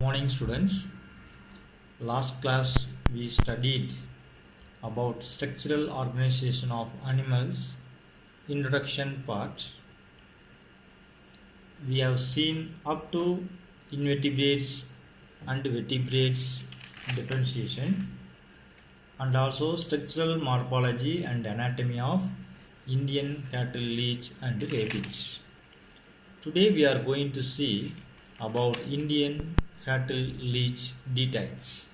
Morning students. Last class we studied about structural organization of animals. Introduction part. We have seen up to invertebrates and vertebrates differentiation and also structural morphology and anatomy of Indian cattle, leech and rabbits. Today we are going to see about Indian cattle leech details.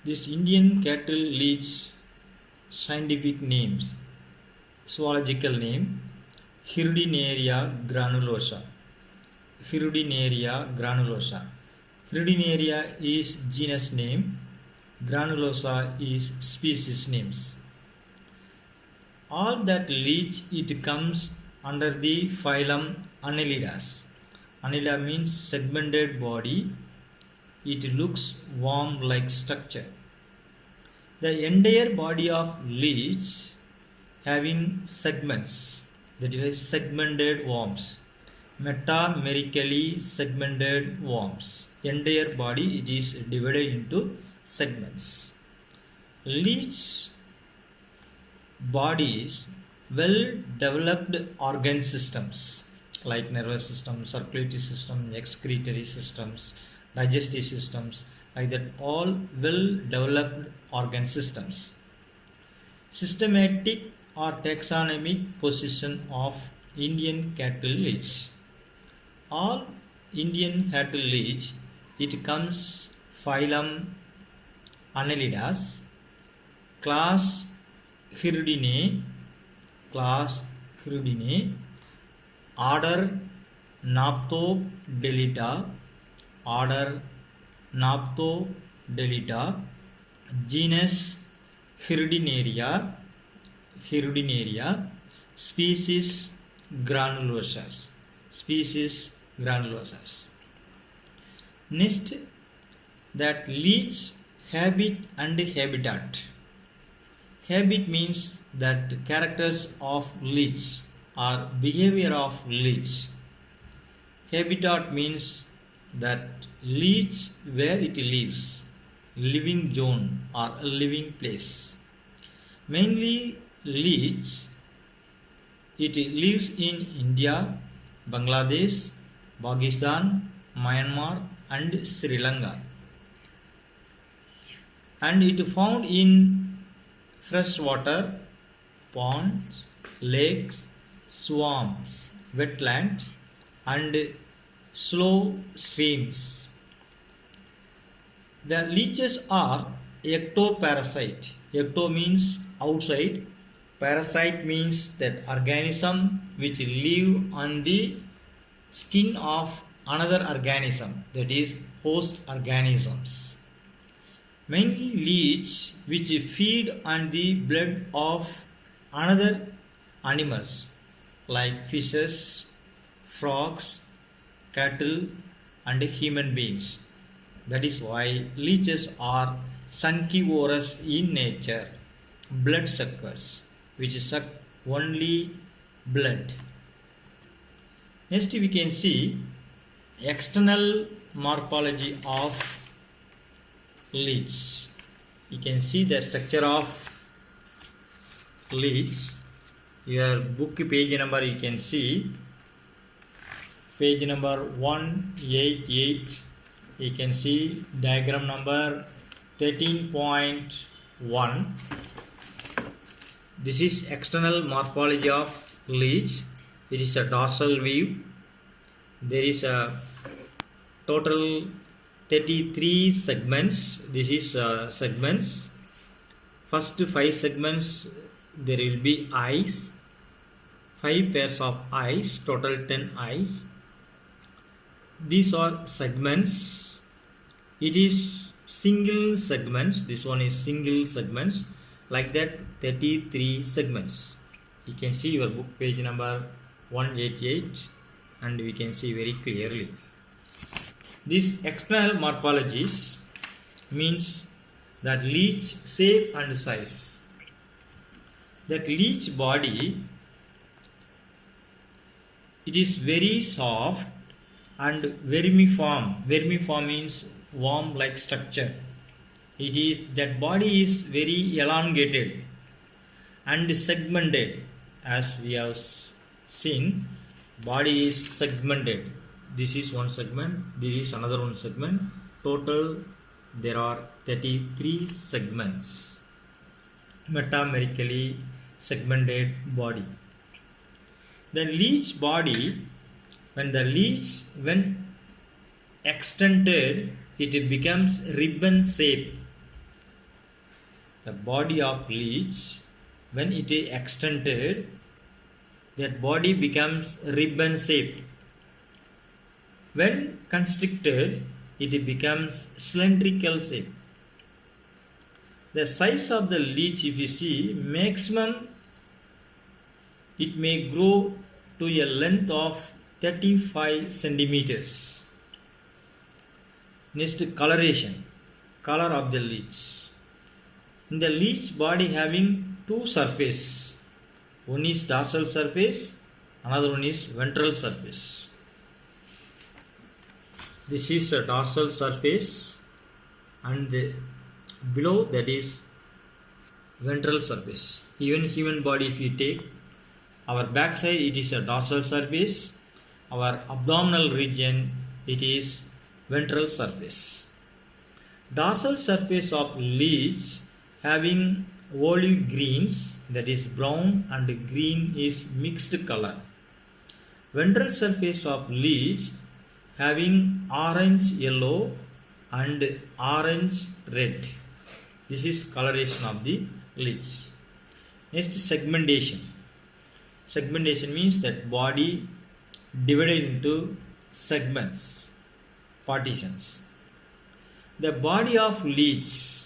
This Indian cattle leech scientific names, zoological name Hirudinaria granulosa. Hirudinaria granulosa. Hirudinaria is genus name, granulosa is species names. All that leech it comes under the phylum Annelidas. Annelida means segmented body. It looks worm-like structure. The entire body of leech having segments, that is segmented worms, metamerically segmented worms. Entire body it is divided into segments. Leech bodies well developed organ systems like nervous system, circulatory system, excretory systems, digestive systems, like that, all well developed organ systems. Systematic or taxonomic position of Indian cattle leech. All Indian cattle leech it comes phylum Annelidas, class Hirudinae, order Naphthodeleta, genus Hirudinaria, species granulosas. Next, that leech habit and habitat. Habit means that characters of leech or behavior of leech. Habitat means that leech where it lives, living zone or a living place. Mainly leech it lives in India, Bangladesh, Pakistan, Myanmar and Sri Lanka. And it found in freshwater, ponds, lakes, swamps, wetlands and slow streams. The leeches are ectoparasite. Ecto means outside, parasite means that organism which live on the skin of another organism, that is host organisms. Mainly leech which feed on the blood of another animals like fishes, frogs, cattle and human beings. That is why leeches are sunkivorous in nature, blood suckers which suck only blood. Next we can see external morphology of leech. You can see the structure of leech. Your book page number you can see page number 188. You can see diagram number 13.1. This is external morphology of leech. It is a dorsal view. There is a total 33 segments. This is segments. First 5 segments there will be eyes, 5 pairs of eyes, total 10 eyes. These are segments. It is single segments. This one is single segments, like that 33 segments. You can see your book page number 188 and we can see very clearly. These external morphologies means that leech shape and size. That leech body, it is very soft and vermiform. Vermiform means worm like structure. It is that body is very elongated and segmented. As we have seen, body is segmented. This is one segment, this is another one segment. Total there are 33 segments. Metamerically segmented body. The leech body, when extended, it becomes ribbon shape. The body of leech, when it is extended, that body becomes ribbon shaped. When constricted, it becomes cylindrical shape. The size of the leech, if you see, maximum it may grow to a length of 35 centimeters. Next, coloration. Color of the leech. In the leech body having two surfaces. One is dorsal surface, another one is ventral surface. This is a dorsal surface and below that is ventral surface. Even human body, if you take, our back side it is a dorsal surface, our abdominal region it is ventral surface. Dorsal surface of leech having olive greens, that is brown and green is mixed color. Ventral surface of leech having orange yellow and orange red. This is coloration of the leech. Next, segmentation. Segmentation means that body divided into segments, partitions. The body of leech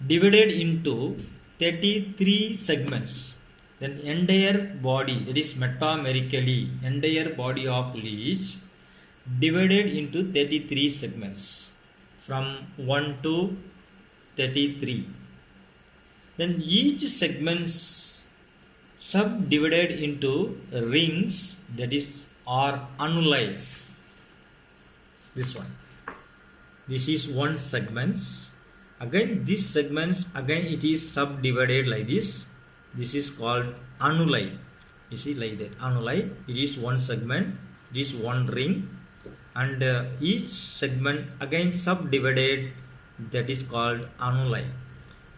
divided into 33 segments. Then entire body, that is metamerically, entire body of leech divided into 33 segments from 1 to 33. Then each segments subdivided into rings, that is or annuli. This one. This is one segment. Again this segments, again it is subdivided like this. This is called annuli. You see like that, annuli. It is one segment, it is one ring, and each segment again subdivided, that is called annuli.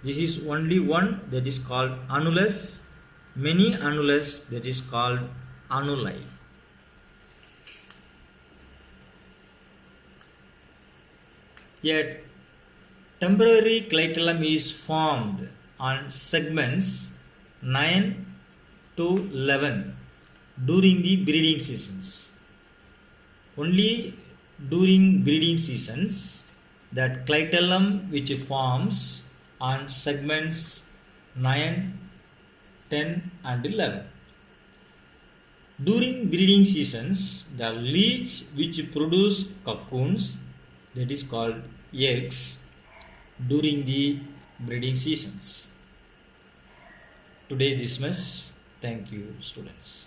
This is only one, that is called annulus. Many annulus, that is called annuli. A temporary clitellum is formed on segments 9 to 11 during the breeding seasons. Only during breeding seasons that clitellum which forms on segments 9, 10 and 11. During breeding seasons, the leech which produce cocoons, that is called eggs, during the breeding seasons. Today this much. Thank you, students.